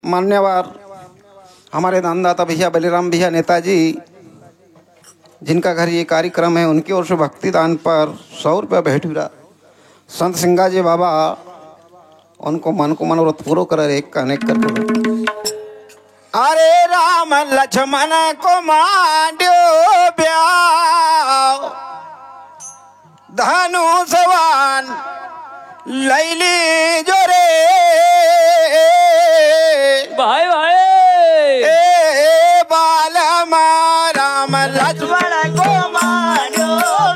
मान्यवर हमारे दानदाता भैया बलिराम भैया नेताजी जिनका घर ये कार्यक्रम है, उनकी ओर से भक्ति दान पर 100 रुपया भेंट हुआ। संत सिंगा जी बाबा उनको मन को मनोरथ पूरो कर एक का अनेक करके। अरे राम लक्ष्मण को मांड्यो ब्याह धनुषवान लैली जोरे भाई भाई ए बाल राम लक्ष्मण को मांड्यो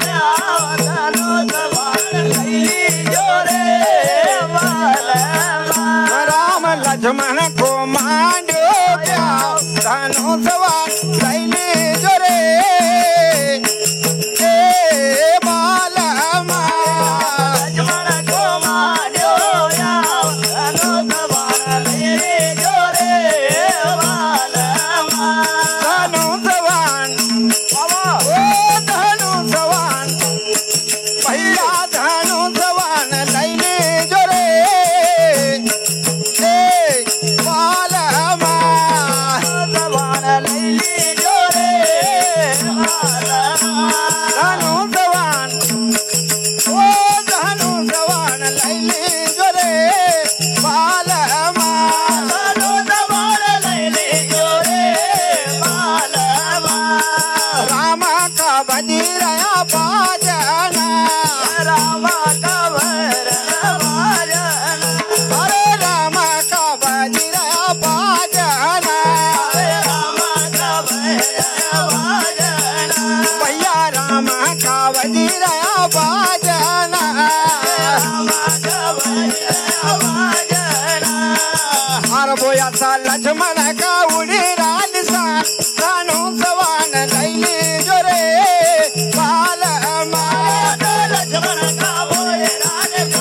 ब्याह धनुषवान लैली जोरे राम लक्ष्मण को मांड्यो ब्याह धनुषवान लैली जोरे लक्ष्मण का उड़ी राजसा धनुषवान लैली जोरे बाल लक्ष्मण का उड़ी राजसा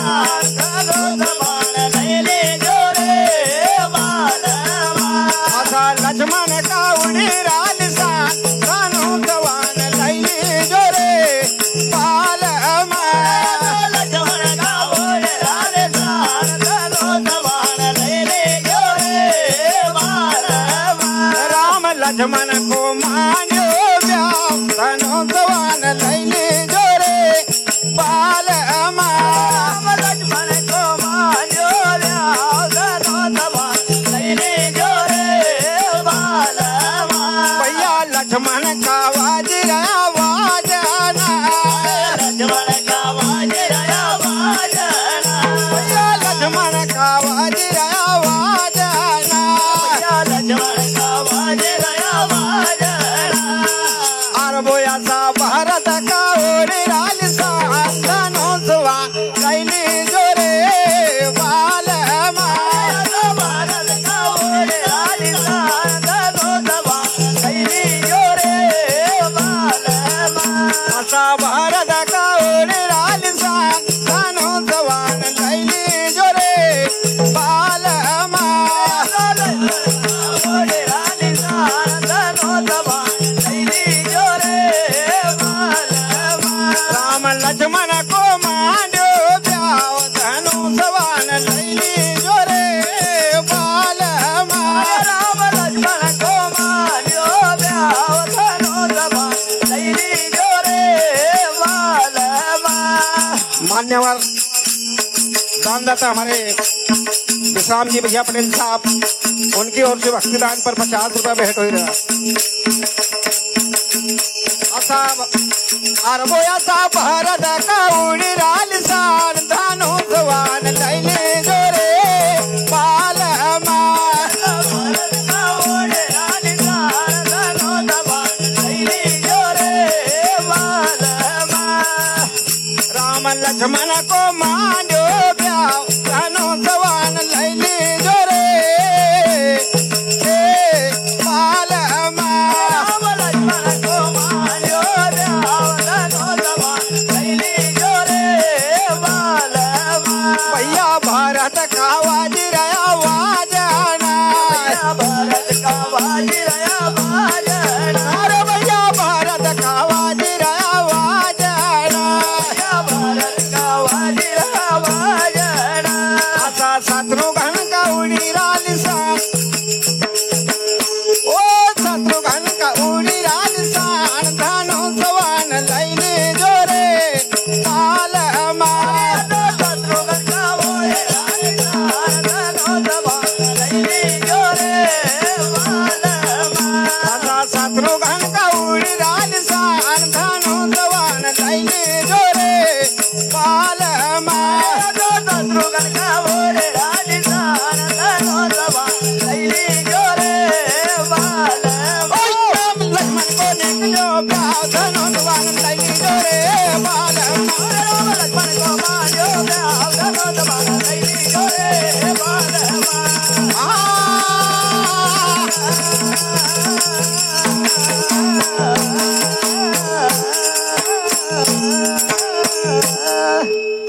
धनुषवान लैली जोरे बाल लक्ष्मण का उड़ी राजसा धनुषवान लैली जोरे बाल लक्ष्मण का उड़ी राजसा धनुषवान लैली लक्ष्मण को मान्यो ब्याह धनुषवान लैली जोरे बाल लक्ष्मण को मान्यो ब्याह धनुषवान लैली जोरे बाल भैया लक्ष्मण का वाजरा वाजना लक्ष्मण का वाजरा वाजना भैया लक्ष्मण का वाजरा वाजना भैया लक्ष्मण का वाजरा भारत का ओरे राजसा धनुषवान लैली जोरे बाल भारत का ओरे राजसा धनुषवान लैली जोरे बाल भारत का ओरे राजसा धनुषवान लैली जोरे बाल लक्ष्मण को मांड्यो ब्याह धनुषवान लैली जोरे बाल राम लक्ष्मण को मांड्यो ब्याह धनुषवान लैली जोरे बाल मान्यवर दानदाता हमारे विश्राम जी भैया पटेल साहब, उनकी ओर से भक्तिदान पर 50 रुपया भेंट हो रहा। अरबोया भारत का उड़ी राजसान धनुषवान लैली जोरे बाल राम लक्ष्मण को मांड्यो ब्याह धनुषवान लैली जोरे बाल भारत का वाजरा वाजना भारत का वाजरा वाजना अरे भैया भारत का वाजरा वाजना भारत का वाजरा वाजना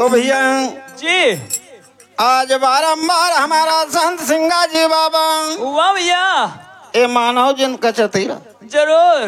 तो भैया जी आज बारंबार हमारा संत सिंगा जी बाबा वाह भैया ए मानव जिन कचतीरा जरूर